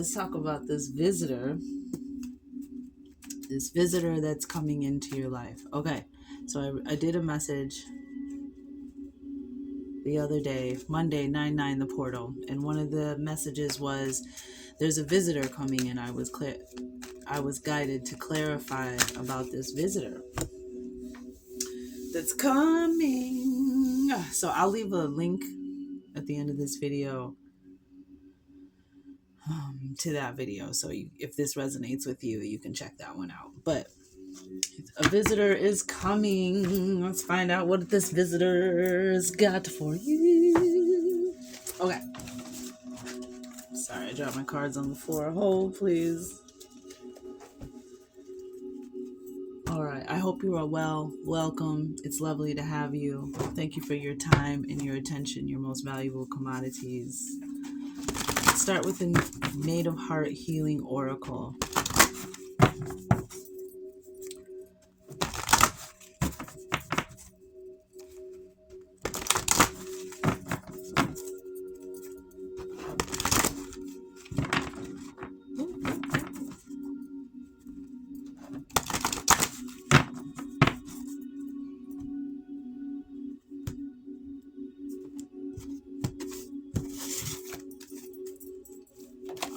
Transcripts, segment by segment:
let's talk about this visitor. This visitor that's coming into your life. Okay, so I did a message the other day, Monday, 9/9, the portal, and one of the messages was, "There's a visitor coming in." I was guided to clarify about this visitor that's coming. So I'll leave a link at the end of this video to that video. So if this resonates with you, you can check that one out. But a visitor is coming. Let's find out what this visitor's got for you. Okay. Sorry, I dropped my cards on the floor. Hold, please. All right. I hope you are well. Welcome. It's lovely to have you. Thank you for your time and your attention, your most valuable commodities. Let's start with the Native Heart Healing Oracle.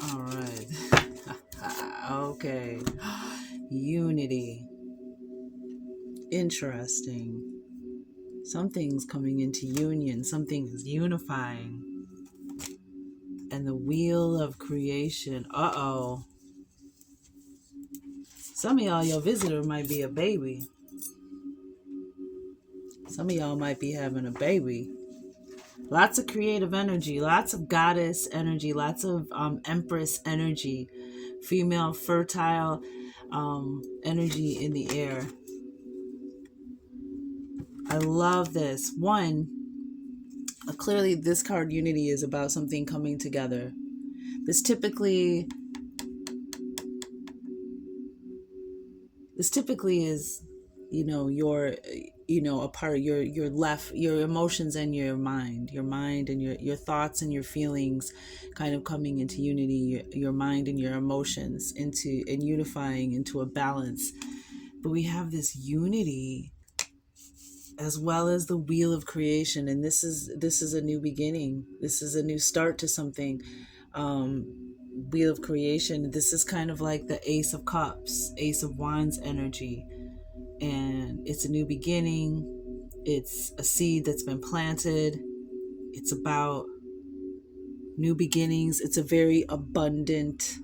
All right. Okay. Unity. Interesting. Something's coming into union. Something is unifying. And the wheel of creation. Uh-oh. Some of y'all, your visitor might be a baby. Some of y'all might be having a baby. Lots of creative energy, lots of goddess energy, lots of empress energy, female fertile energy in the air. I love this. One, clearly this card Unity is about something coming together. This typically is, a part of your emotions and your mind and your thoughts and your feelings kind of coming into unity, your mind and your emotions and unifying into a balance. But we have this unity as well as the wheel of creation, and this is a new beginning. This is a new start to something. Wheel of creation, this is kind of like the Ace of Cups, Ace of Wands energy, and it's a new beginning. It's a seed that's been planted. It's about new beginnings. It's a very abundant,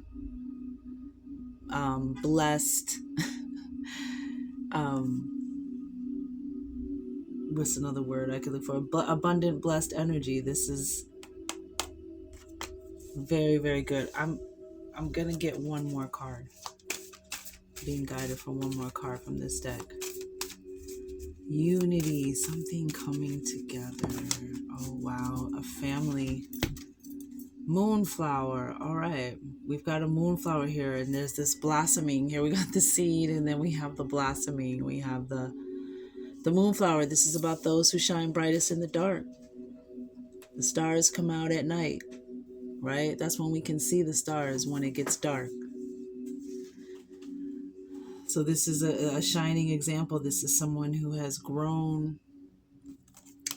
blessed, what's another word I could look for? Abundant, blessed energy. This is very, very good. I'm gonna get one more card. Being guided for one more card from this deck. Unity, something coming together. Oh wow, a family. Moonflower. All right, we've got a moonflower here, and there's this blossoming. Here we got the seed, and then we have the blossoming. We have the moonflower. This is about those who shine brightest in the dark. The stars come out at night, right? That's when we can see the stars, when it gets dark. So this is a shining example. This is someone who has grown.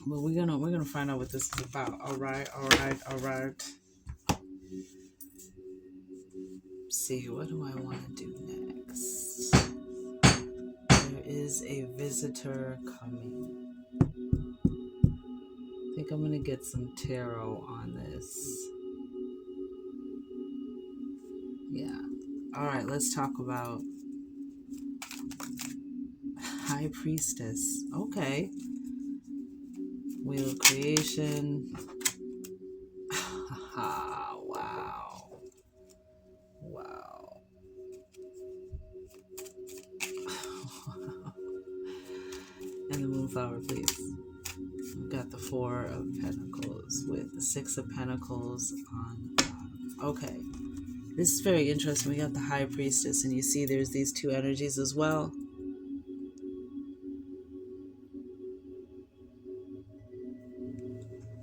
Well, we're gonna find out what this is about. All right. Let's see, what do I want to do next? There is a visitor coming. I think I'm gonna get some tarot on this. Yeah. All right. Let's talk about High Priestess. Okay. Wheel of Creation. Wow. And the Moonflower, please. We've got the Four of Pentacles with the Six of Pentacles on the bottom. Okay. This is very interesting. We got the High Priestess, and you see there's these two energies as well.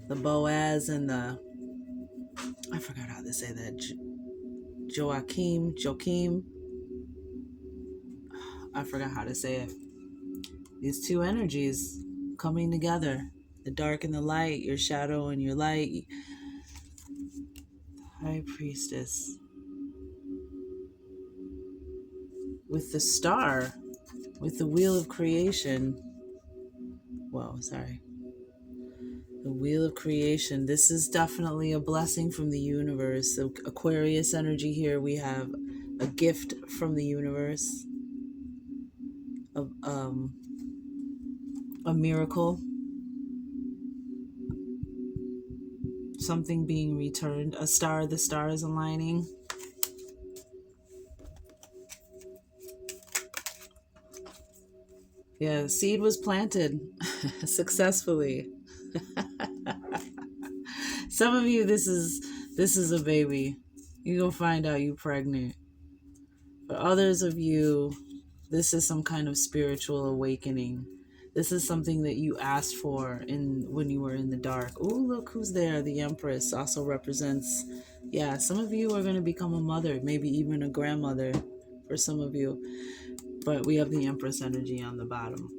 The Boaz and the... I forgot how to say that. Joachim, I forgot how to say it. These two energies coming together, the dark and the light, your shadow and your light. High Priestess with the star, with the wheel of creation. Whoa, sorry. The wheel of creation. This is definitely a blessing from the universe. So Aquarius energy here. We have a gift from the universe. A miracle. Something being returned. A star. The stars aligning. Yeah, seed was planted successfully. Some of you, this is a baby. You gonna find out you pregnant. For others of you, this is some kind of spiritual awakening. This is something that you asked for when you were in the dark. Oh, look who's there. The Empress also represents, yeah, some of you are going to become a mother, maybe even a grandmother for some of you. But we have the Empress energy on the bottom.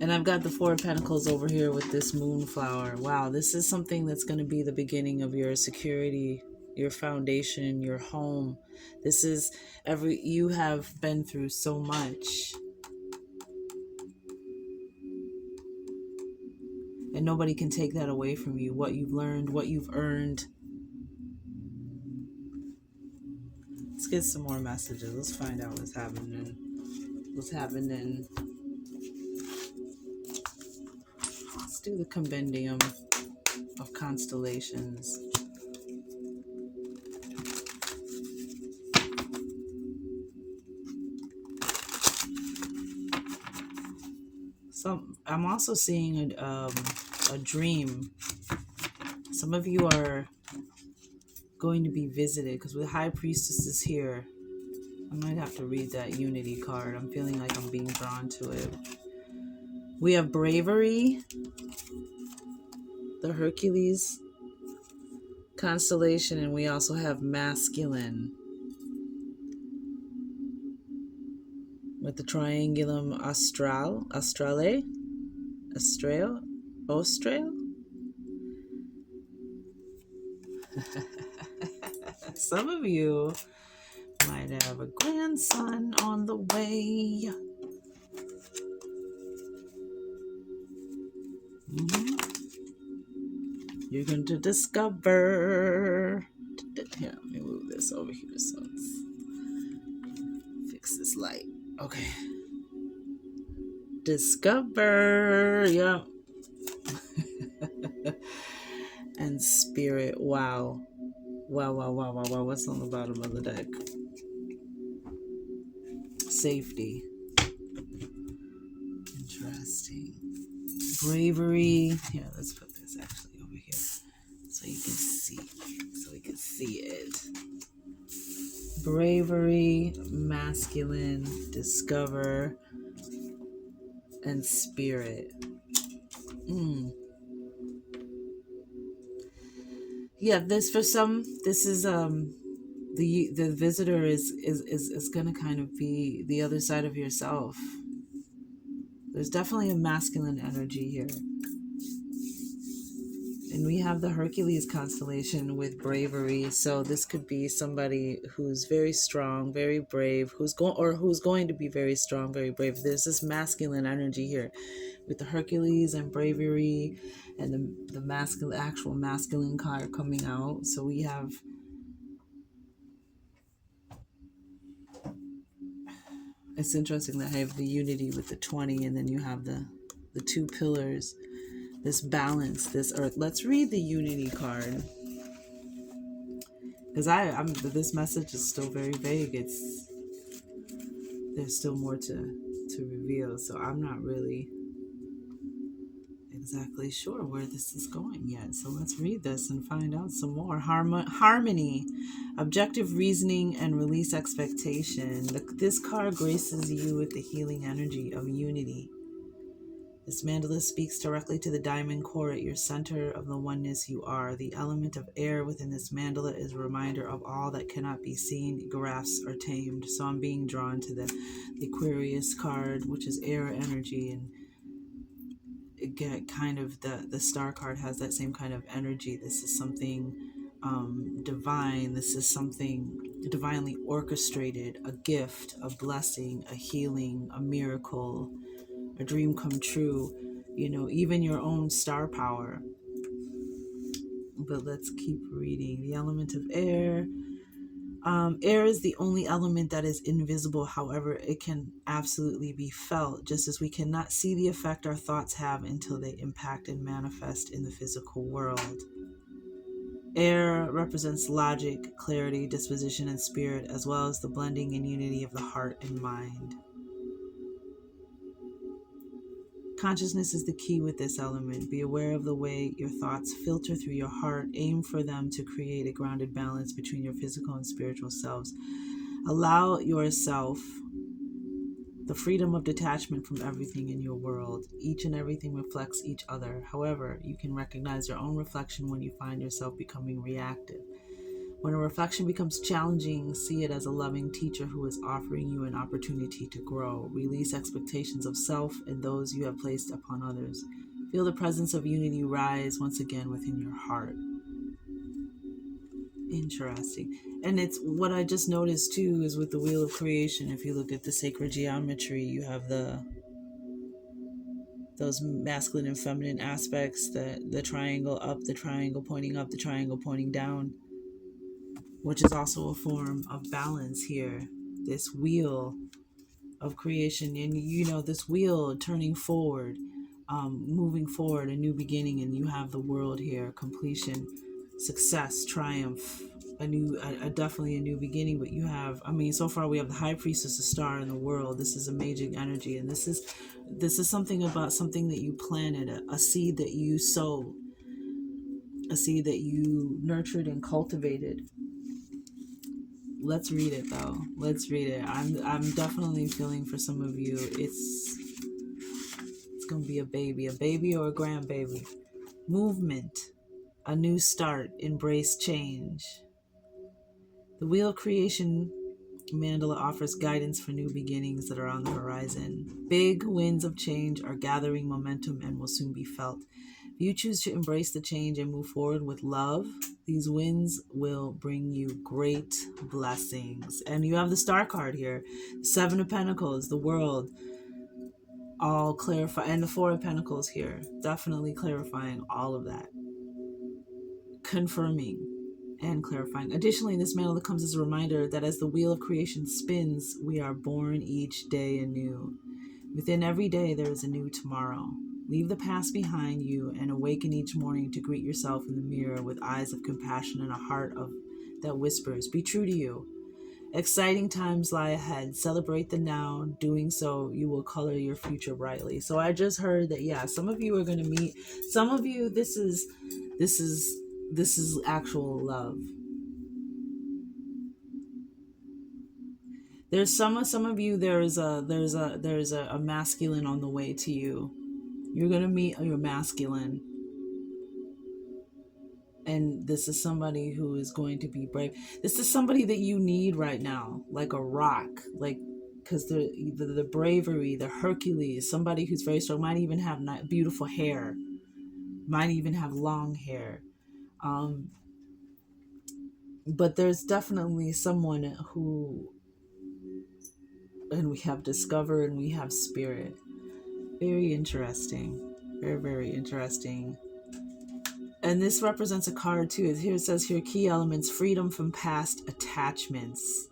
And I've got the Four of Pentacles over here with this moonflower. Wow, this is something that's going to be the beginning of your security, your foundation, your home. This is you have been through so much. And nobody can take that away from you. What you've learned, what you've earned. Let's get some more messages. Let's find out what's happening. Let's do the compendium of constellations. I'm also seeing a dream. Some of you are going to be visited because with High Priestess is here. I might have to read that Unity card. I'm feeling like I'm being drawn to it. We have bravery, the Hercules constellation, and we also have masculine with the triangulum astrale. Some of you might have a grandson on the way. You're going to discover. Here, let me move this over here so it's fix this light. Okay. Discover. Yep. And spirit. Wow. Wow. What's on the bottom of the deck? Safety. Interesting. Bravery. Here, let's put this actually over here so you can see. So we can see it. Bravery, masculine, discover, and spirit. Yeah, this is the visitor is gonna kind of be the other side of yourself. There's definitely a masculine energy here. And we have the Hercules constellation with bravery. So this could be somebody who's very strong, very brave, who's going to be very strong, very brave. There's this masculine energy here with the Hercules and bravery and the actual masculine card coming out. So we have it's interesting that I have the unity with the 20 and then you have the two pillars. This balance, this earth. Let's read the unity card. Because this message is still very vague. There's still more to reveal. So I'm not really exactly sure where this is going yet. So let's read this and find out some more. Harmony, objective reasoning, and release expectation. This card graces you with the healing energy of unity. This mandala speaks directly to the diamond core at your center of the oneness you are. The element of air within this mandala is a reminder of all that cannot be seen, grasped, or tamed. So I'm being drawn to the Aquarius card, which is air energy, and it get kind of the star card has that same kind of energy. This is something divine. This is something divinely orchestrated, a gift, a blessing, a healing, a miracle, a dream come true, even your own star power. But let's keep reading. The element of air. Air is the only element that is invisible. However, it can absolutely be felt, just as we cannot see the effect our thoughts have until they impact and manifest in the physical world. Air represents logic, clarity, disposition, and spirit, as well as the blending and unity of the heart and mind. Consciousness is the key with this element. Be aware of the way your thoughts filter through your heart. Aim for them to create a grounded balance between your physical and spiritual selves. Allow yourself the freedom of detachment from everything in your world. Each and everything reflects each other. However, you can recognize your own reflection when you find yourself becoming reactive. When a reflection becomes challenging, see it as a loving teacher who is offering you an opportunity to grow. Release expectations of self and those you have placed upon others. Feel the presence of unity rise once again within your heart. Interesting. And it's what I just noticed too is with the Wheel of Creation, if you look at the sacred geometry, you have those masculine and feminine aspects, the triangle up, the triangle pointing up, the triangle pointing down, which is also a form of balance here. This wheel of creation, and this wheel turning forward, moving forward, a new beginning, and you have the world here, completion, success, triumph, definitely a new beginning. But you have, so far we have the high priestess, a star in the world. This is amazing energy, and this is something about something that you planted, a seed that you sowed, a seed that you nurtured and cultivated. Let's read it though. Let's read it. I'm definitely feeling for some of you. It's gonna be a baby or a grandbaby. Movement, a new start, embrace change. The Wheel of Creation mandala offers guidance for new beginnings that are on the horizon. Big winds of change are gathering momentum and will soon be felt. If you choose to embrace the change and move forward with love, these winds will bring you great blessings. And you have the star card here, Seven of Pentacles, the world, all clarify, and the Four of Pentacles here, definitely clarifying all of that, confirming and clarifying. Additionally, this mandala comes as a reminder that as the Wheel of Creation spins, we are born each day anew. Within every day, there is a new tomorrow. Leave the past behind you and awaken each morning to greet yourself in the mirror with eyes of compassion and a heart that whispers, be true to you. Exciting times lie ahead. Celebrate the now. Doing so, you will color your future brightly. So I just heard that, some of you are going to meet, some of you, this is actual love. There's some of you, there's a masculine on the way to you. You're going to meet your masculine. And this is somebody who is going to be brave. This is somebody that you need right now, like a rock, because the bravery, the Hercules, somebody who's very strong, might even have beautiful hair, might even have long hair. But there's definitely someone who, and we have discover and we have spirit. Very interesting. Very, very interesting. And this represents a card too. Here it says here, key elements, freedom from past attachments.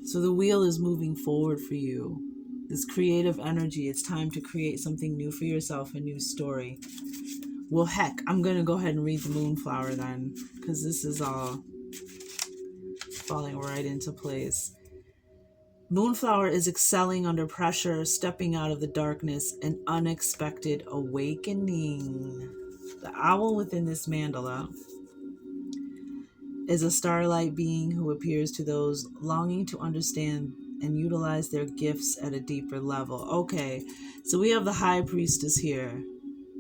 So the wheel is moving forward for you. This creative energy, it's time to create something new for yourself, a new story. Well, heck, I'm going to go ahead and read the Moonflower then, because this is all falling right into place. Moonflower is excelling under pressure, stepping out of the darkness, an unexpected awakening. The owl within this mandala is a starlight being who appears to those longing to understand and utilize their gifts at a deeper level. Okay, so we have the High Priestess here.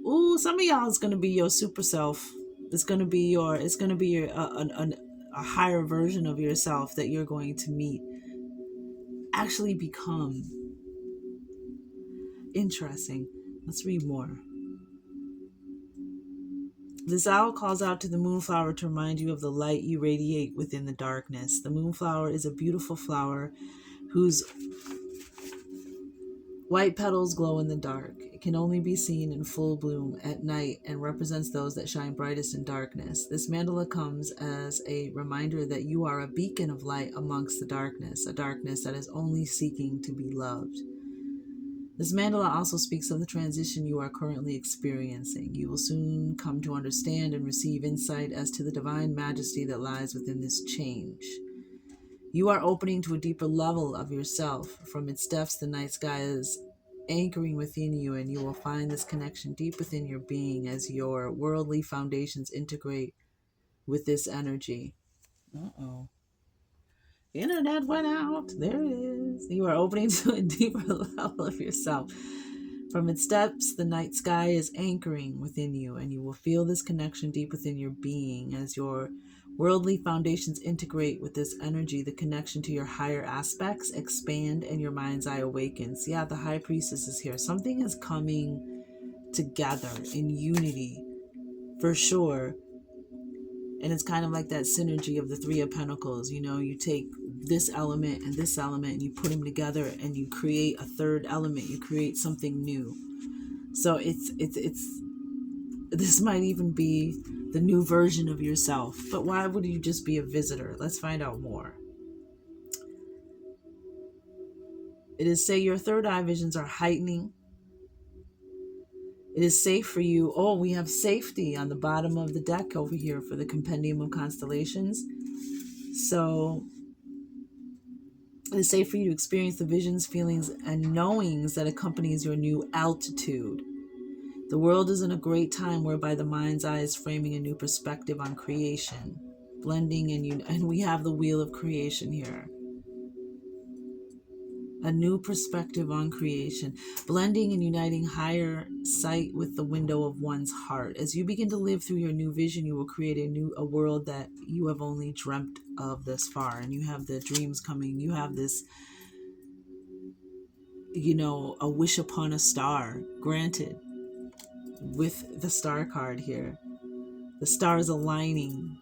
Ooh, some of y'all is gonna be your super self. It's gonna be your a higher version of yourself that you're going to meet. Actually become. Interesting. Let's read more. This owl calls out to the moonflower to remind you of the light you radiate within the darkness. The moonflower is a beautiful flower whose white petals glow in the dark. It can only be seen in full bloom at night and represents those that shine brightest in darkness. This mandala comes as a reminder that you are a beacon of light amongst the darkness, a darkness that is only seeking to be loved. This mandala also speaks of the transition you are currently experiencing. You will soon come to understand and receive insight as to the divine majesty that lies within this change. You are opening to a deeper level of yourself. From its depths, the night sky is anchoring within you, and you will find this connection deep within your being as your worldly foundations integrate with this energy. Uh-oh. The internet went out. There it is. You are opening to a deeper level of yourself. From its depths, the night sky is anchoring within you, and you will feel this connection deep within your being as your worldly foundations integrate with this energy. The connection to your higher aspects expand and your mind's eye awakens. Yeah, the High Priestess is here. Something is coming together in unity, for sure. And it's kind of like that synergy of the Three of Pentacles. You know, you take this element and you put them together and you create a third element. You create something new. So it's this might even be the new version of yourself. But why would you just be a visitor? Let's find out more. It is say your third eye visions are heightening. It is safe for you. Oh, we have safety on the bottom of the deck over here for the Compendium of Constellations. So it is safe for you to experience the visions, feelings, and knowings that accompanies your new altitude. The world is in a great time whereby the mind's eye is framing a new perspective on creation, blending and we have the wheel of creation here. A new perspective on creation, blending and uniting higher sight with the window of one's heart. As you begin to live through your new vision, you will create a world that you have only dreamt of thus far. And you have the dreams coming. You have this, a wish upon a star granted with the star card here. The stars aligning.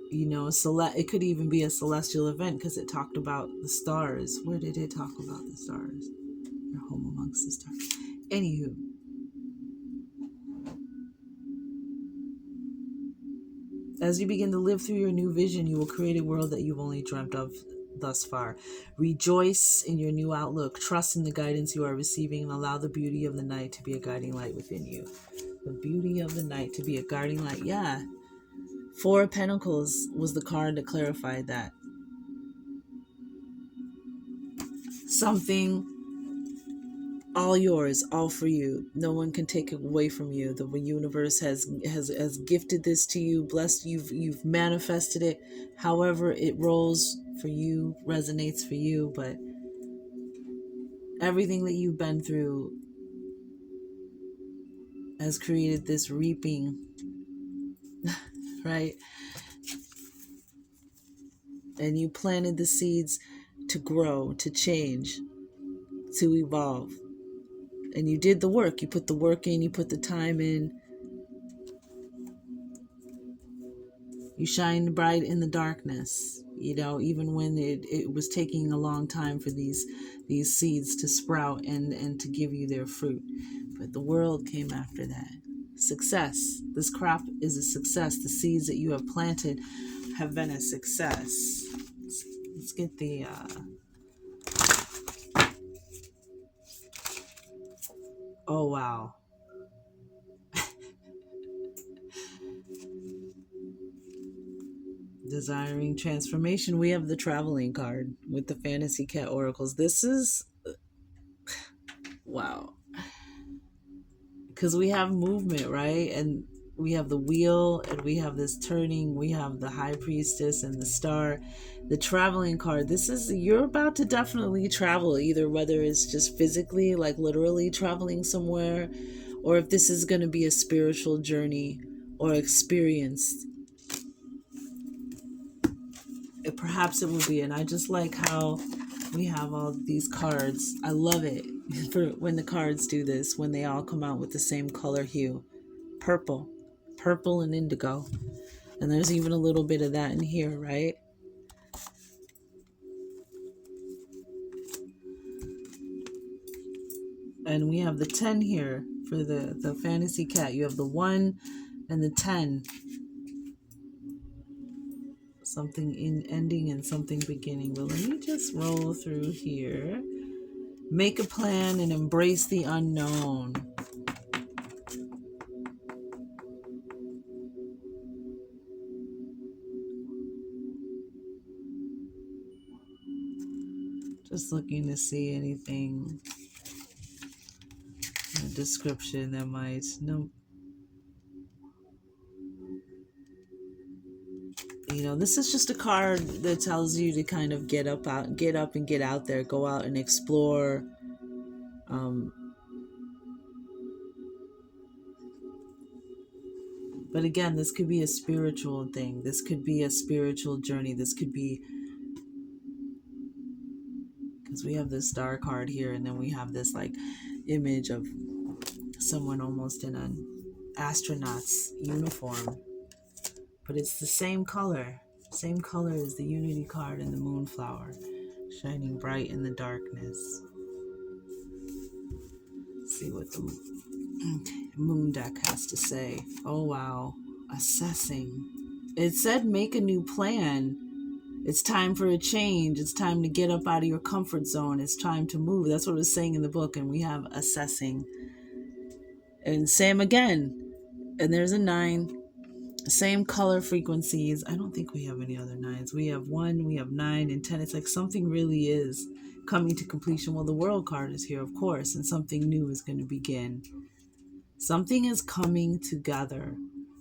It could even be a celestial event because it talked about the stars. Where did it talk about the stars? You're home amongst the stars. Anywho. As you begin to live through your new vision, you will create a world that you've only dreamt of thus far. Rejoice in your new outlook. Trust in the guidance you are receiving and allow the beauty of the night to be a guiding light within you. The beauty of the night to be a guiding light. Yeah. Four of Pentacles was the card that clarified that. Something all yours, all for you. No one can take it away from you. The universe has gifted this to you, blessed you've manifested it. However it rolls for you, resonates for you, but everything that you've been through has created this reaping. Right? And you planted the seeds to grow, to change, to evolve. And you did the work. You put the work in, you put the time in. You shined bright in the darkness, even when it was taking a long time for these seeds to sprout and to give you their fruit. But the world came after that. Success. This crop is a success. The seeds that you have planted have been a success. Let's get the oh wow. Desiring transformation. We have the traveling card with the Fantasy Cat Oracles. This is wow. Because we have movement, right? And we have the wheel, and we have this turning, we have the high priestess and the star, the traveling card. This is, you're about to definitely travel, either whether it's just physically, like literally traveling somewhere, or if this is going to be a spiritual journey or experience. Perhaps it will be. And I just like how we have all these cards. I love it for when the cards do this, when they all come out with the same color hue. Purple and indigo. And there's even a little bit of that in here, right? And we have the 10 here for the fantasy cat. You have the 1 and the 10. Something in ending and something beginning. But let me just roll through here. Make a plan and embrace the unknown. Just looking to see anything in the description that might, no, you know, this is just a card that tells you to kind of get up and get out there, go out and explore. But again, this could be a spiritual thing. This could be a spiritual journey. This could be, because we have this star card here, and then we have this like image of someone almost in an astronaut's uniform. But it's the same color as the Unity card and the Moonflower, shining bright in the darkness. Let's see what the Moon deck has to say. Oh wow, assessing. It said make a new plan. It's time for a change. It's time to get up out of your comfort zone. It's time to move. That's what it was saying in the book. And we have assessing. And same again. And there's a 9. Same color frequencies. I don't think we have any other 9s. We have 1, we have 9 and 10. It's like something really is coming to completion. Well, the World card is here, of course, and something new is going to begin. Something is coming together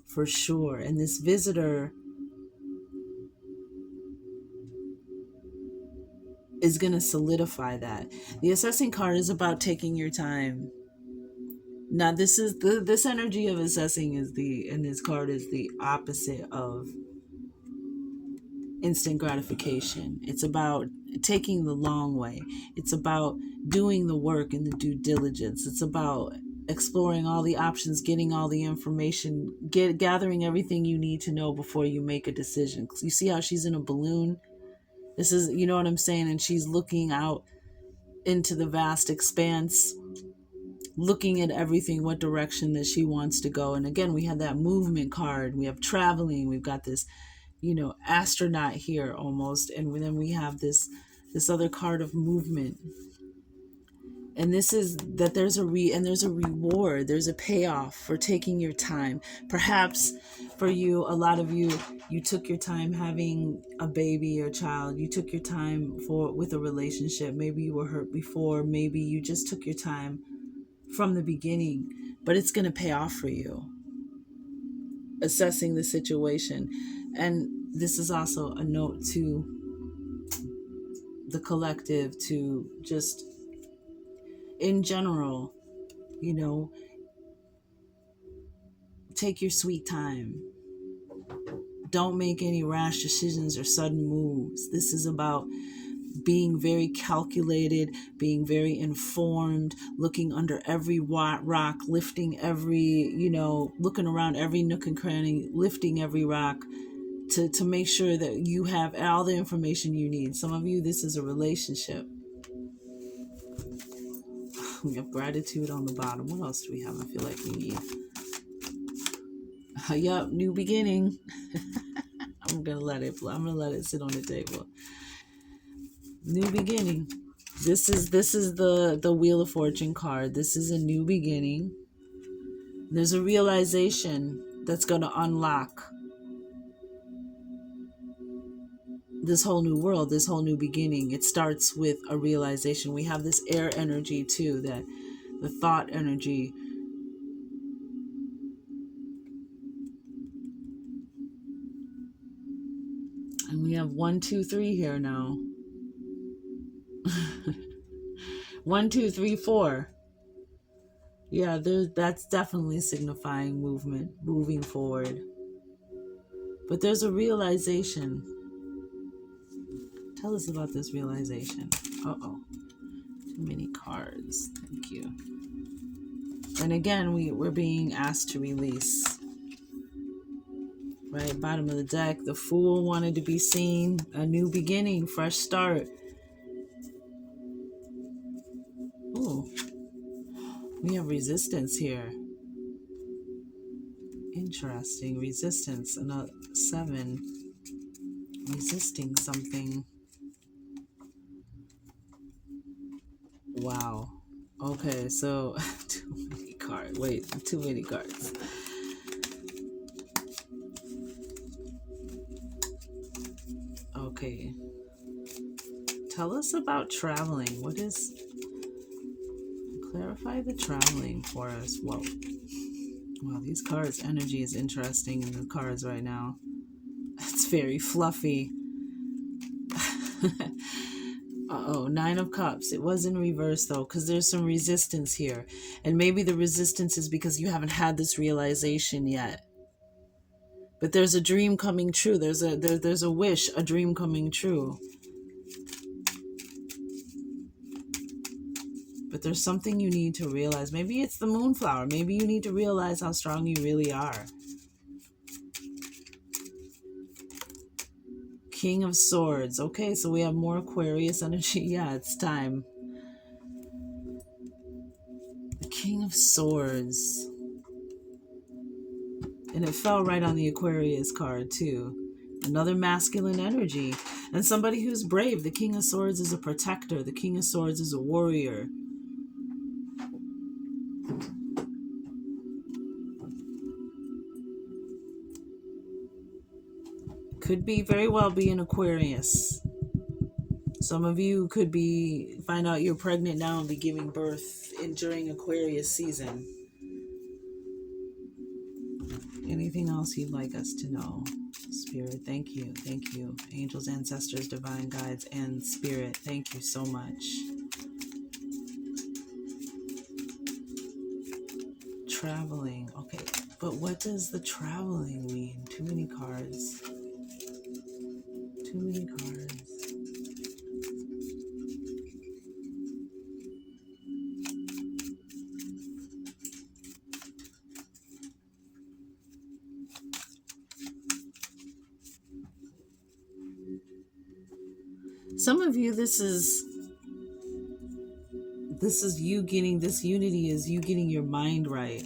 for sure. And this visitor is going to solidify that. The assessing card is about taking your time. Now, this is this energy of assessing is and this card is the opposite of instant gratification. It's about taking the long way. It's about doing the work and the due diligence. It's about exploring all the options, getting all the information, gathering everything you need to know before you make a decision. You see how she's in a balloon? This is, you know what I'm saying? And she's looking out into the vast expanse, looking at everything, what direction that she wants to go. And again, we have that movement card. We have traveling. We've got this, you know, astronaut here almost. And then we have this other card of movement. And this is that there's a reward, there's a payoff for taking your time. Perhaps for you, a lot of you took your time having a baby or child. You took your time with a relationship. Maybe you were hurt before. Maybe you just took your time from the beginning, but it's going to pay off for you. Assessing the situation. And this is also a note to the collective, to just in general, you know, take your sweet time. Don't make any rash decisions or sudden moves. This is about being very calculated, being very informed, looking under every rock, lifting every, you know, looking around every nook and cranny, lifting every rock to make sure that you have all the information you need. Some of you, this is a relationship. We have gratitude on the bottom. What else do we have? I feel like we need. Yup, new beginning. I'm gonna let it sit on the table. New beginning. This is the Wheel of Fortune card. This is a new beginning. There's a realization that's gonna unlock this whole new world, this whole new beginning. It starts with a realization. We have this air energy too, that the thought energy. And we have 1, 2, 3 here now. 1, 2, 3, 4. Yeah, that's definitely signifying movement, moving forward. But there's a realization. Tell us about this realization. Uh-oh. Too many cards. Thank you. And again, we're being asked to release. Right, bottom of the deck. The Fool wanted to be seen. A new beginning, fresh start. Ooh. We have resistance here. Interesting. Resistance. Another 7. Resisting something. Wow. Okay, so too many cards. Wait, too many cards. Okay. Tell us about traveling. What is... Clarify the traveling for us. Whoa. Wow, these cards' energy is interesting in the cards right now. It's very fluffy. Uh-oh, 9 of Cups. It was in reverse, though, because there's some resistance here. And maybe the resistance is because you haven't had this realization yet. But there's a dream coming true. There's a wish, a dream coming true. But there's something you need to realize. Maybe it's the Moonflower. Maybe you need to realize how strong you really are. King of Swords. Okay, so we have more Aquarius energy. Yeah, it's time. The King of Swords. And it fell right on the Aquarius card, too. Another masculine energy. And somebody who's brave. The King of Swords is a protector. The King of Swords is a warrior. Could be very well be an Aquarius. Some of you could find out you're pregnant now and be giving birth during Aquarius season. Anything else you'd like us to know? Spirit, thank you. Thank you. Angels, ancestors, divine guides, and Spirit, thank you so much. Traveling. Okay, but what does the traveling mean? Too many cards. Too many cards. Some of you, this is you getting this unity, is you getting your mind right.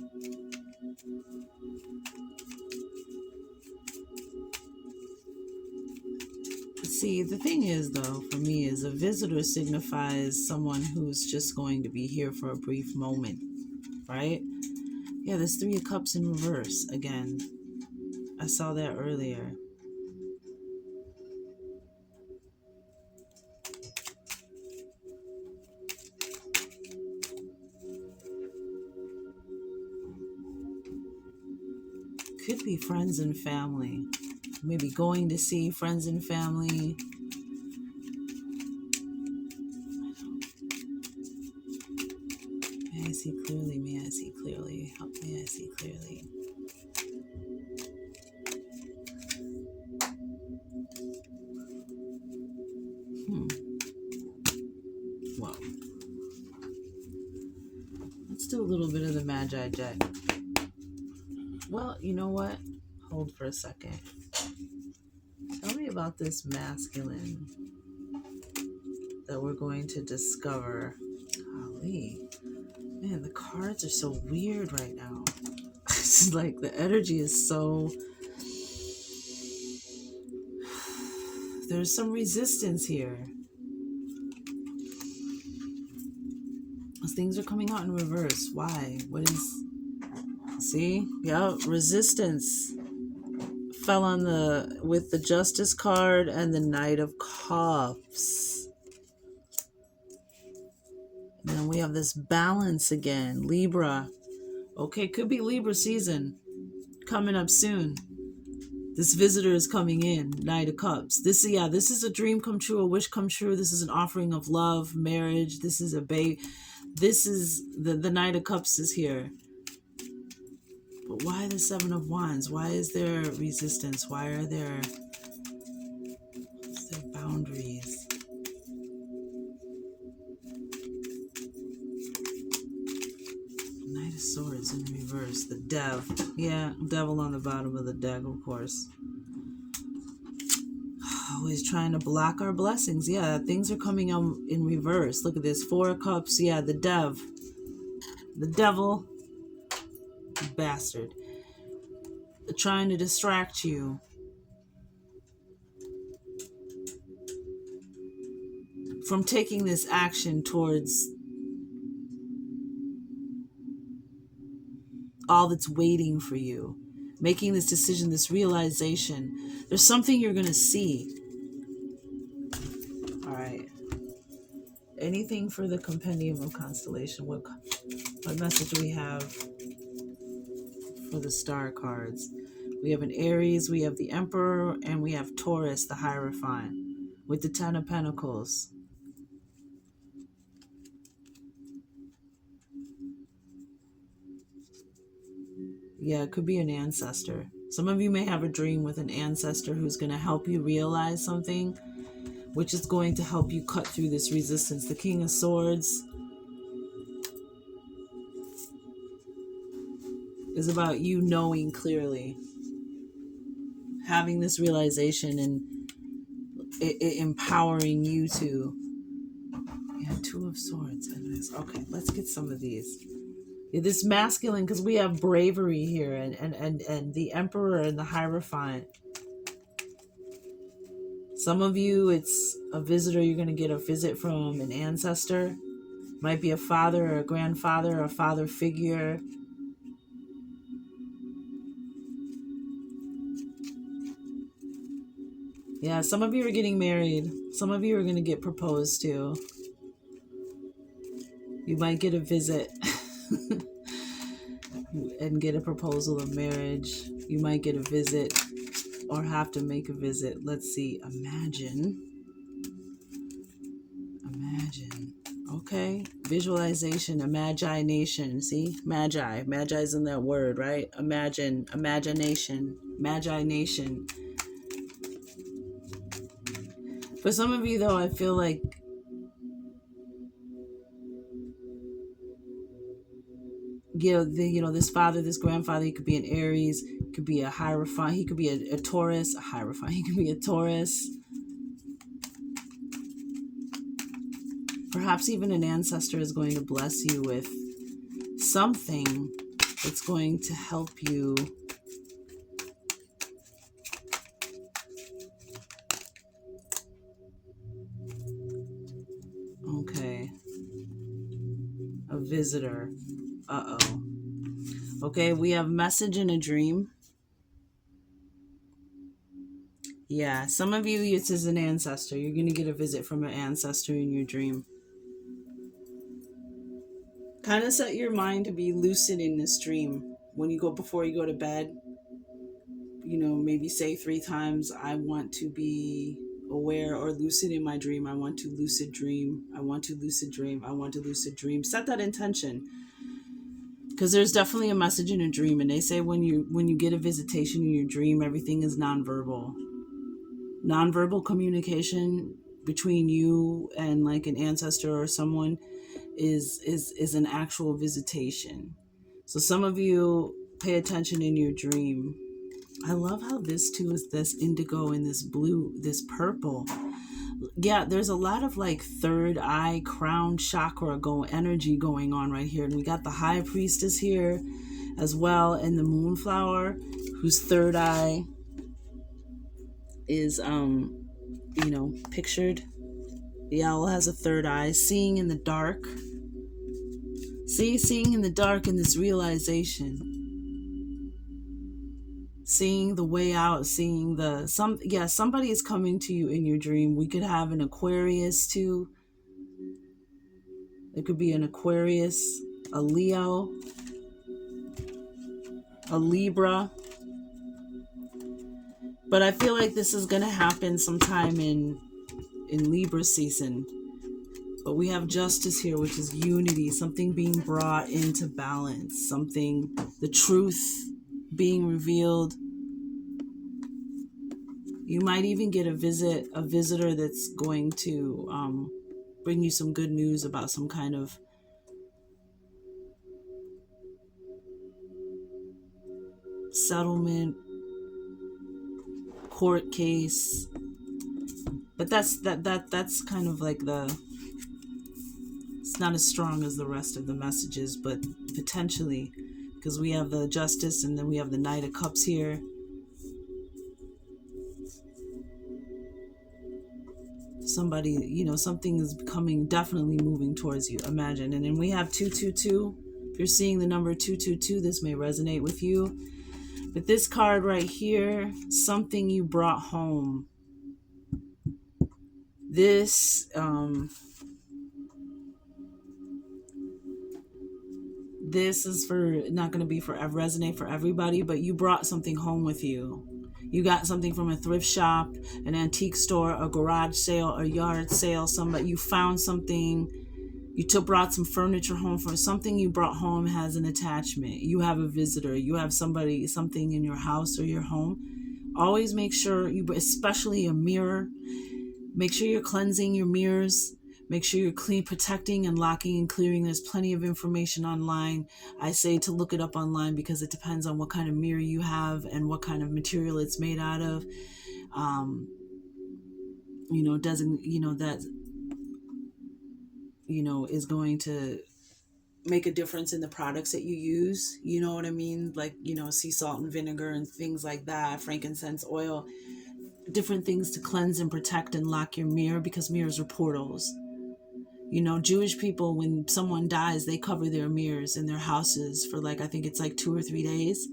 See, the thing is, though, for me, is a visitor signifies someone who's just going to be here for a brief moment, right? Yeah, there's 3 of Cups in reverse again. I saw that earlier. Could be friends and family. Maybe going to see friends and family. May I see clearly? May I see clearly? Help me, I see clearly. Wow. Let's do a little bit of the Magi deck. Well, you know what? Hold for a second. Tell me about this masculine that we're going to discover. Golly. Man, the cards are so weird right now. It's like the energy is so... There's some resistance here. Things are coming out in reverse. Why? What is... See? Yeah, resistance. Fell on with the Justice card and the Knight of Cups. And then we have this balance again. Libra. Okay, could be Libra season coming up soon. This visitor is coming in, Knight of Cups. This is a dream come true, a wish come true. This is an offering of love, marriage. This is a babe. This is the Knight of Cups is here. But why the Seven of Wands? Why is there resistance? Why are there boundaries? Knight of Swords in reverse. The Dev. Yeah, devil on the bottom of the deck, of course. Always trying to block our blessings. Yeah, things are coming out in reverse. Look at this. Four of Cups. Yeah, the Dev. The devil. Bastard. Trying to distract you. From taking this action towards all that's waiting for you. Making this decision, this realization. There's something you're going to see. All right. Anything for the Compendium of Constellation? What message do we have for the star cards? We have an Aries, we have the Emperor, and we have Taurus, the Hierophant, with the Ten of Pentacles. Yeah, it could be an ancestor. Some of you may have a dream with an ancestor who's going to help you realize something, which is going to help you cut through this resistance. The King of Swords is about you knowing clearly, having this realization, and it empowering you to. Yeah, Two of Swords. Okay, let's get some of these. Yeah, this masculine, because we have bravery here, and the Emperor and the Hierophant. Some of you, it's a visitor. You're going to get a visit from an ancestor. Might be a father or a grandfather or a father figure. Yeah, some of you are getting married. Some of you are going to get proposed to. You might get a visit and get a proposal of marriage. You might get a visit or have to make a visit. Let's see. Imagine. Okay. Visualization, imagination. See? Magi. Magi's in that word, right? Imagine, imagination, Magi-nation. For some of you, though, I feel like this father, this grandfather, he could be an Aries, could be a Hierophant, he could be a Taurus, a Hierophant, he could be a Taurus. Perhaps even an ancestor is going to bless you with something that's going to help you okay. A visitor. Uh-oh. Okay, we have message in a dream. Yeah, some of you, it is an ancestor. You're going to get a visit from an ancestor in your dream. Kind of set your mind to be lucid in this dream. Before you go to bed, maybe say 3 times, I want to be aware or lucid in my dream. I want to lucid dream. I want to lucid dream. I want to lucid dream. Set that intention. Because there's definitely a message in a dream. And they say when you get a visitation in your dream, everything is nonverbal. Nonverbal communication between you and like an ancestor or someone is an actual visitation. So some of you pay attention in your dream. I love how this too is this indigo and this blue, this purple. Yeah, there's a lot of like third eye, crown chakra energy going on right here. And we got the high priestess here as well, and the moonflower, whose third eye is pictured. The owl has a third eye, seeing in the dark. Seeing in the dark in this realization. Seeing the way out, somebody is coming to you in your dream. We could have an Aquarius too. It could be an Aquarius, a Leo, a Libra. But I feel like this is going to happen sometime in Libra season. But we have justice here, which is unity, something being brought into balance, something, the truth being revealed. You might even get a visitor that's going to bring you some good news about some kind of settlement, court case. But that's kind of like it's not as strong as the rest of the messages, but potentially, because we have the justice and then we have the Knight of Cups here. Somebody, something is coming, definitely moving towards you, imagine. And then we have 222. If you're seeing the number 222, this may resonate with you. But this card right here, something you brought home. This this is not going to be resonate for everybody, but you brought something home with you. You got something from a thrift shop, an antique store, a garage sale, a yard sale. You found something. You brought some furniture home. For something you brought home has an attachment. You have a visitor. You have something in your house or your home. Always make sure especially a mirror. Make sure you're cleansing your mirrors. Make sure you're protecting and locking and clearing. There's plenty of information online. I say to look it up online because it depends on what kind of mirror you have and what kind of material it's made out of. That is going to make a difference in the products that you use. You know what I mean? Like, sea salt and vinegar and things like that, frankincense oil, different things to cleanse and protect and lock your mirror, because mirrors are portals. Jewish people, when someone dies, they cover their mirrors in their houses for I think it's 2 or 3 days,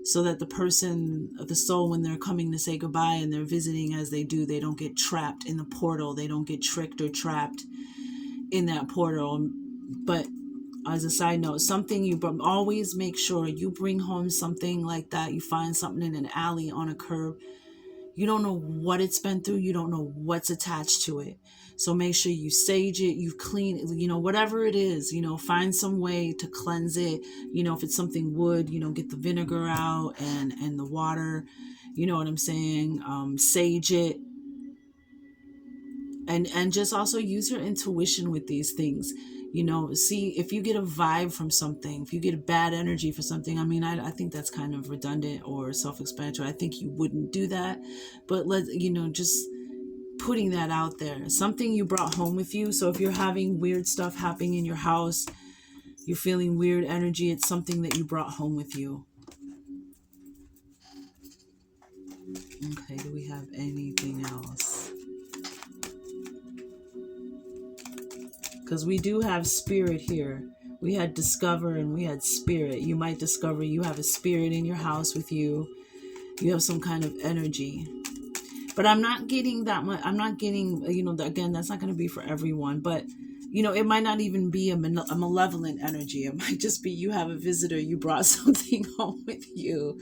so that the soul, when they're coming to say goodbye and they're visiting as they do, they don't get trapped in the portal. They don't get tricked or trapped in that portal. But as a side note, always make sure you bring home something like that. You find something in an alley, on a curb. You don't know what it's been through. You don't know what's attached to it. So make sure you sage it, you clean it, whatever it is, find some way to cleanse it. If it's something wood, get the vinegar out and the water, you know what I'm saying? Sage it. And just also use your intuition with these things. See if you get a vibe from something, if you get a bad energy for something. I mean, I think that's kind of redundant or self-explanatory. I think you wouldn't do that, but just putting that out there, something you brought home with you. So if you're having weird stuff happening in your house, you're feeling weird energy, it's something that you brought home with you. Okay, do we have anything else? Because we do have spirit here. We had discover and we had spirit. You might discover you have a spirit in your house with you. You have some kind of energy. But I'm not getting that much. I'm not getting, again, that's not going to be for everyone. But, it might not even be a malevolent energy. It might just be you have a visitor. You brought something home with you.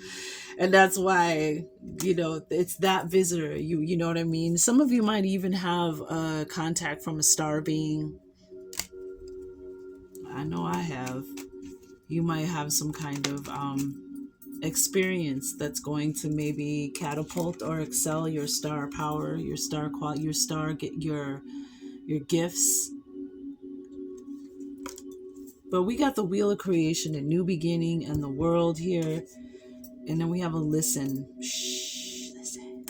And that's why, it's that visitor. You know what I mean? Some of you might even have a contact from a star being. I know I have. You might have some kind of experience that's going to maybe catapult or excel your star power, your star quality, get your gifts. But we got the Wheel of Creation, a new beginning, and the world here. And then we have a listen. Shh, listen.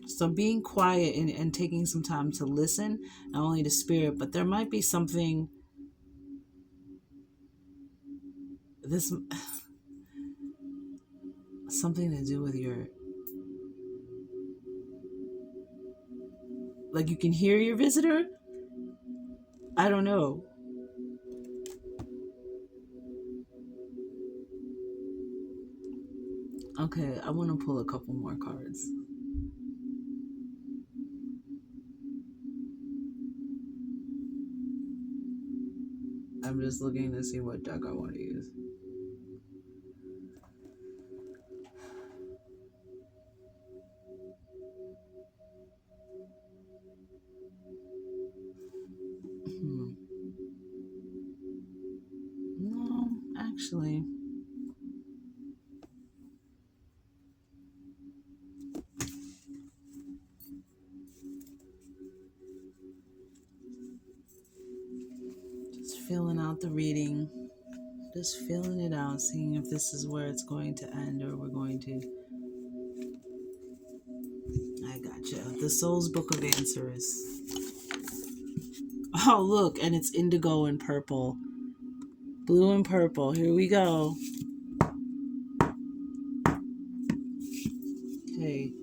So being quiet and taking some time to listen, not only to spirit, but there might be something, something to do with your, you can hear your visitor. I don't know. Okay, I want to pull a couple more cards. I'm just looking to see what deck I want to use. actually. Just filling out the reading. Just filling it out, seeing if this is where it's going to end or we're going to... I gotcha. The Soul's Book of Answers. Oh, look, and it's indigo and purple. Blue and purple. Here we go. Okay.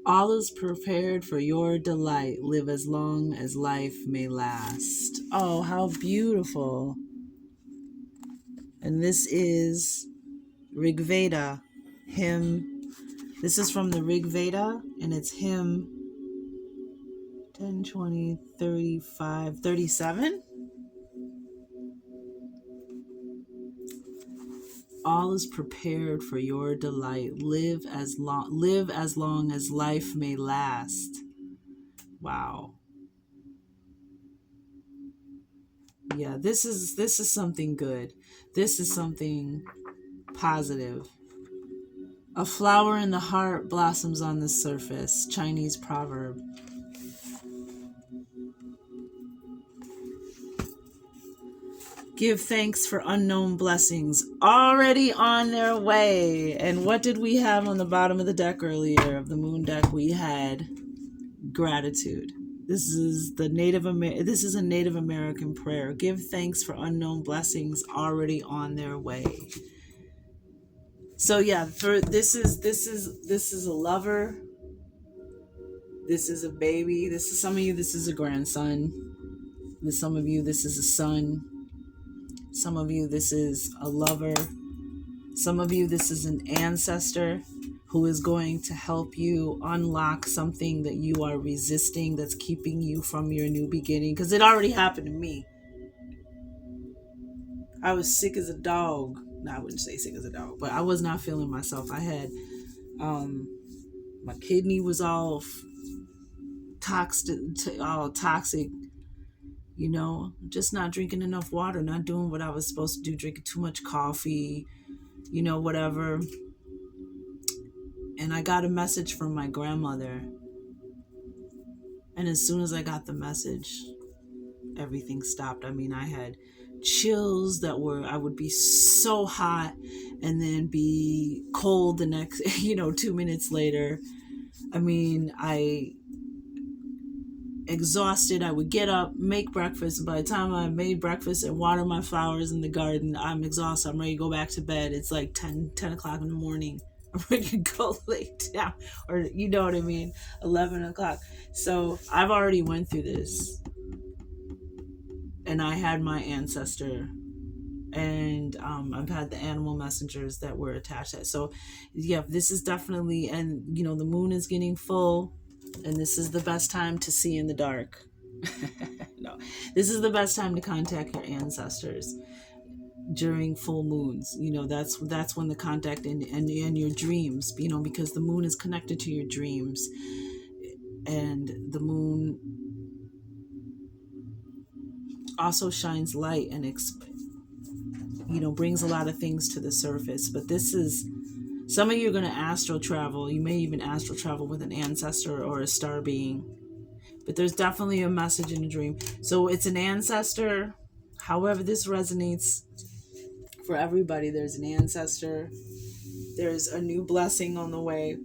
All is prepared for your delight. Live as long as life may last. Oh, how beautiful. And this is Rig Veda, hymn. This is from the Rig Veda, and it's hymn 10, 20, 35, 37. All is prepared for your delight. Live as long as life may last. Wow. Yeah, this is something good. This is something positive. A flower in the heart blossoms on the surface. Chinese proverb. Give thanks for unknown blessings already on their way. And what did we have on the bottom of the deck earlier, of the moon deck? We had gratitude. This is a Native American prayer. Give thanks for unknown blessings already on their way. So yeah, this is a lover. This is a baby. This is some of you. This is a grandson. Some of you, this is a son. Some of you, this is a lover. Some of you, this is an ancestor who is going to help you unlock something that you are resisting, that's keeping you from your new beginning. Because it already happened to me. I was sick as a dog. No, I wouldn't say sick as a dog, but I was not feeling myself. I had, my kidney was all toxic, you know, just not drinking enough water, not doing what I was supposed to do, drinking too much coffee, you know, whatever. And I got a message from my grandmother. And as soon as I got the message, everything stopped. I mean, I had chills I would be so hot and then be cold the next, 2 minutes later. I mean, exhausted. I would get up, make breakfast. By the time I made breakfast and water my flowers in the garden, I'm exhausted. I'm ready to go back to bed. It's like 10 o'clock in the morning. I'm ready to go lay down, or you know what I mean, 11 o'clock. So I've already went through this, and I had my ancestor, and I've had the animal messengers that were attached to it. So yeah, this is definitely, and the moon is getting full, and this is the best time to see in the dark. No, this is the best time to contact your ancestors during full moons. That's when the contact and your dreams, because the moon is connected to your dreams, and the moon also shines light and brings a lot of things to the surface. But this is, some of you are going to astral travel. You may even astral travel with an ancestor or a star being, but there's definitely a message in a dream. So it's an ancestor. However this resonates for everybody, there's an ancestor. There's a new blessing on the way.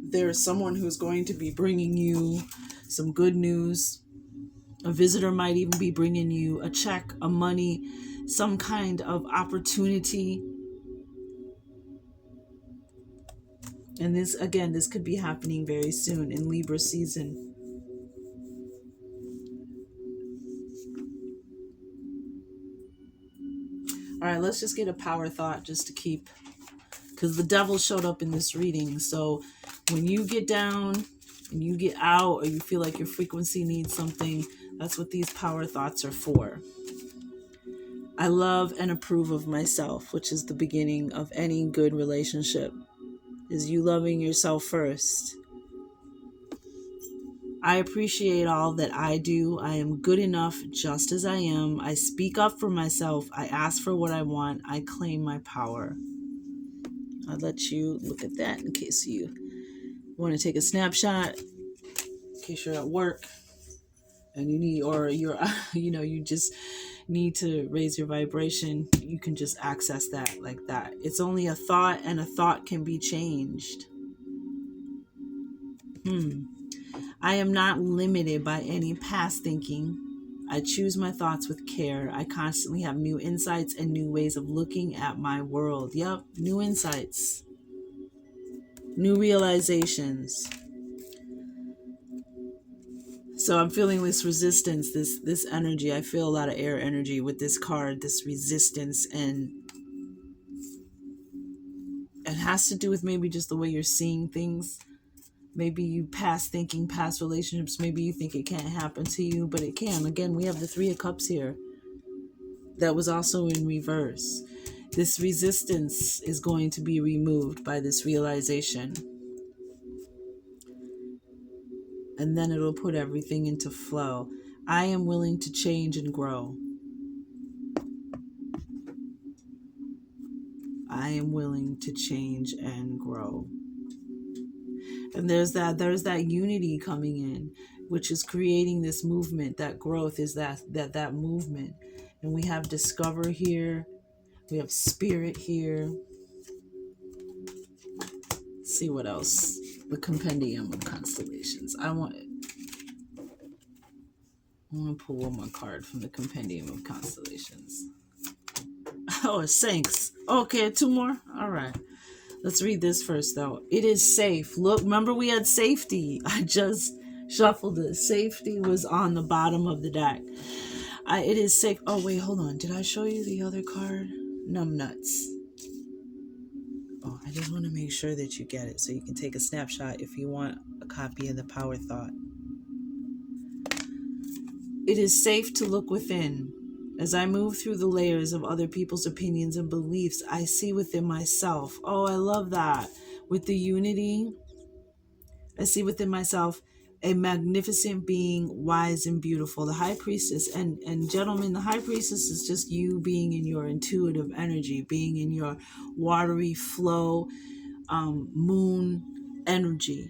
There's someone who's going to be bringing you some good news. A visitor might even be bringing you a check, a money, some kind of opportunity. And this could be happening very soon in Libra season. All right, let's just get a power thought just to keep, because the devil showed up in this reading. So when you get down and you get out, or you feel like your frequency needs something, that's what these power thoughts are for. I love and approve of myself, which is the beginning of any good relationship. is you loving yourself first. I appreciate all that I do. I am good enough just as I am. I speak up for myself. I ask for what I want. I claim my power. I'll let you look at that in case you want to take a snapshot, in case you're at work and you need, or you're, you just need to raise your vibration. You can just access that like that. It's only a thought, and a thought can be changed. I am not limited by any past thinking. I choose my thoughts with care. I constantly have new insights and new ways of looking at my world. Yep, new insights, new realizations. So I'm feeling this resistance, this energy. I feel a lot of air energy with this card, this resistance, and it has to do with maybe just the way you're seeing things. Maybe you past thinking, past relationships, maybe you think it can't happen to you, but it can. Again, we have the Three of Cups here. That was also in reverse. This resistance is going to be removed by this realization. And then it'll put everything into flow. I am willing to change and grow. I am willing to change and grow. And there's that unity coming in, which is creating this movement. That growth is that movement. And we have discover here. We have spirit here. Let's see what else. The compendium of constellations. I want to pull one more card from the compendium of constellations. Oh, it sinks. Okay, two more. All right. Let's read this first, though. It is safe. Look, remember we had safety. I just shuffled it. Safety was on the bottom of the deck. It is safe. Oh, wait, hold on. Did I show you the other card? Numbnuts. Oh, I just want to make sure that you get it so you can take a snapshot if you want a copy of the Power Thought. It is safe to look within. As I move through the layers of other people's opinions and beliefs, I see within myself. Oh, I love that. With the unity, I see within myself a magnificent being, wise and beautiful. The High Priestess. And gentlemen, the High Priestess is just you being in your intuitive energy, being in your watery flow, moon energy.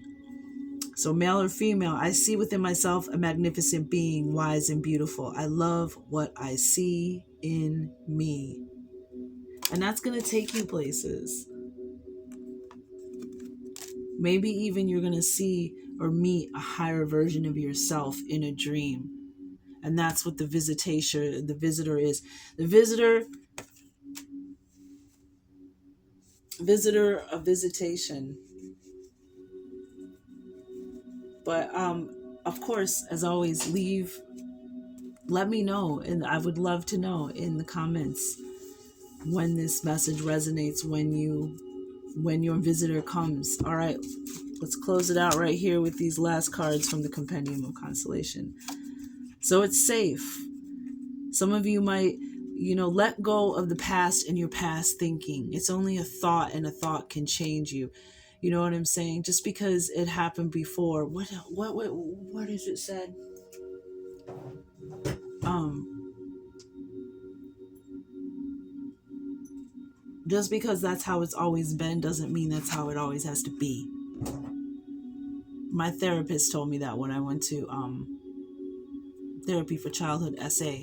So male or female, I see within myself a magnificent being, wise and beautiful. I love what I see in me. And that's going to take you places. Maybe even you're going to see or meet a higher version of yourself in a dream. And that's what the visitor is. The visitor of visitation. But of course, as always, let me know, and I would love to know in the comments when this message resonates, when your visitor comes. All right, let's close it out right here with these last cards from the Compendium of Constellation. So it's safe. Some of you might, let go of the past and your past thinking. It's only a thought, and a thought can change you. You know what I'm saying? Just because it happened before. What is it said? Just because that's how it's always been doesn't mean that's how it always has to be. My therapist told me that when I went to therapy for childhood SA.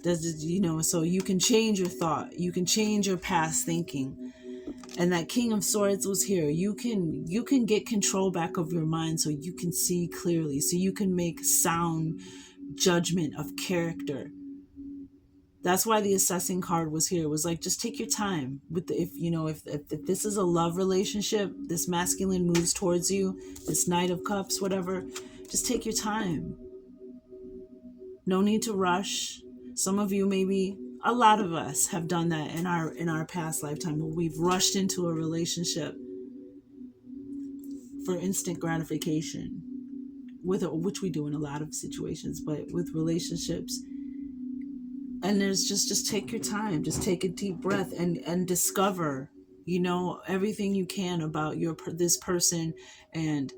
So you can change your thought. You can change your past thinking. And that King of Swords was here. You can get control back of your mind so you can see clearly, so you can make sound judgment of character. That's why the assessing card was here. It was like, just take your time with if this is a love relationship, this masculine moves towards you, this Knight of Cups, whatever, just take your time. No need to rush. Some of you, maybe a lot of us, have done that in our past lifetime, where we've rushed into a relationship for instant gratification, which we do in a lot of situations, but with relationships. And there's just take your time, just take a deep breath and discover You know everything you can about this person and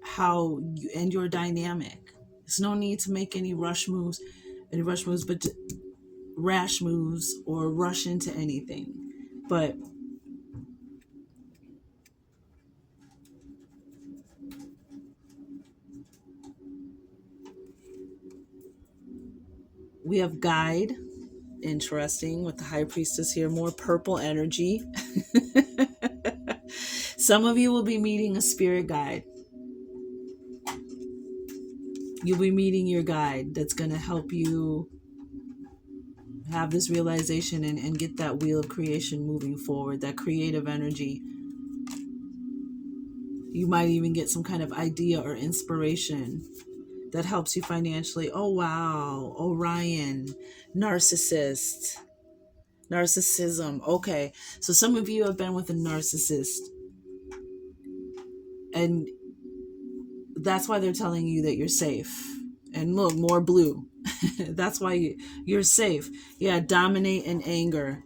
how you and your dynamic. There's no need to make any rash moves, but rash moves or rush into anything. But we have guide. Interesting with the high priestess here, more purple energy. Some of you will be meeting a spirit guide. You'll be meeting your guide that's going to help you have this realization and get that wheel of creation moving forward, that creative energy. You might even get some kind of idea or inspiration that helps you financially. Oh, wow. Orion, narcissism. Okay. So some of you have been with a narcissist, and that's why they're telling you that you're safe. And look, more blue. That's why you're safe. Yeah, dominate and anger.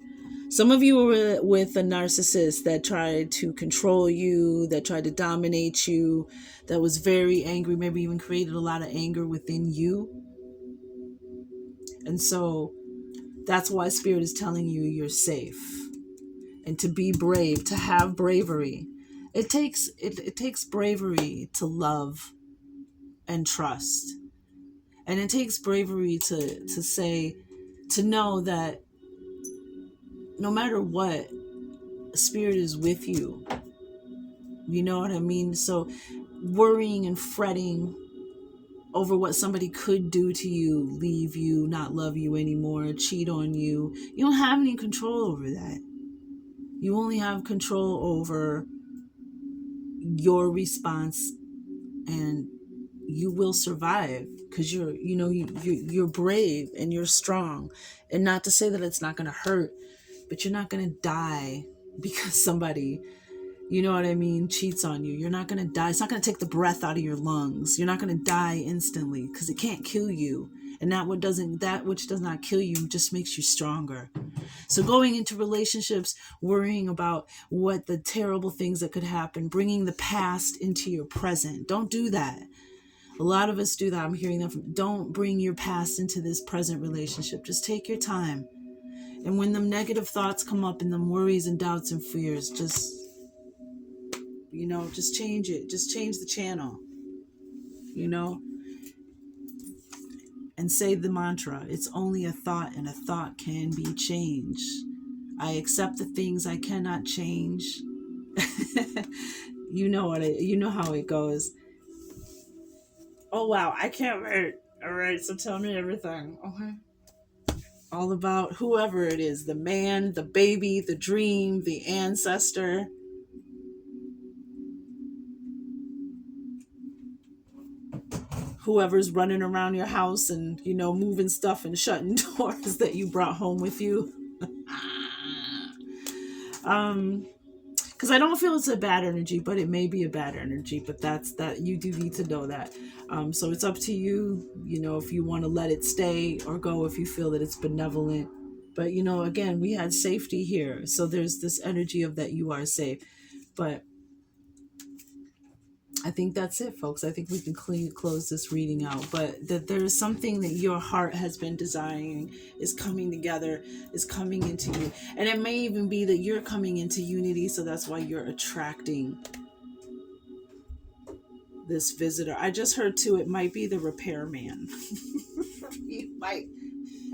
Some of you were with a narcissist that tried to control you, that tried to dominate you, that was very angry, maybe even created a lot of anger within you. And so that's why Spirit is telling you you're safe. And to be brave, to have bravery. It takes bravery to love and trust. And it takes bravery to know that no matter what, Spirit is with you. You know what I mean? So worrying and fretting over what somebody could do to you, leave you, not love you anymore, cheat on you, you don't have any control over that. You only have control over your response, and you will survive because you're brave and you're strong. And not to say that it's not going to hurt, but you're not going to die because somebody, you know what I mean, cheats on you. You're not going to die. It's not going to take the breath out of your lungs. You're not going to die instantly because it can't kill you. And that which does not kill you just makes you stronger. So going into relationships, worrying about what the terrible things that could happen, bringing the past into your present. Don't do that. A lot of us do that. I'm hearing that don't bring your past into this present relationship. Just take your time. And when the negative thoughts come up and the worries and doubts and fears, just change it. Just change the channel, and say the mantra, it's only a thought and a thought can be changed. I accept the things I cannot change. You know how it goes. Oh, wow. I can't wait. All right. So tell me everything. Okay. All about whoever it is, the man, the baby, the dream, the ancestor. Whoever's running around your house and, moving stuff and shutting doors that you brought home with you. Because I don't feel it's a bad energy, but it may be a bad energy, but that you do need to know that. So it's up to you, if you want to let it stay or go, if you feel that it's benevolent. But, again, we had safety here. So there's this energy of that you are safe. But I think that's it, folks. I think we can close this reading out. But that there is something that your heart has been desiring is coming together, is coming into you. And it may even be that you're coming into unity, so that's why you're attracting this visitor. I just heard, too, it might be the repairman. You might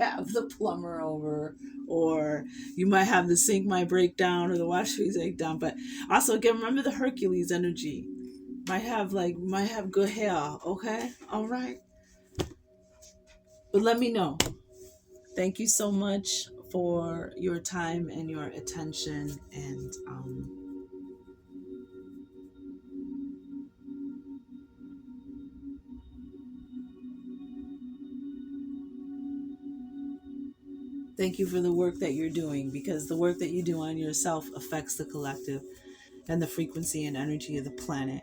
have the plumber over, or you might have the sink might break down or the washer break down. But also, again, remember the Hercules energy. Might have good hair, okay? All right. But let me know. Thank you so much for your time and your attention. And thank you for the work that you're doing, because the work that you do on yourself affects the collective and the frequency and energy of the planet.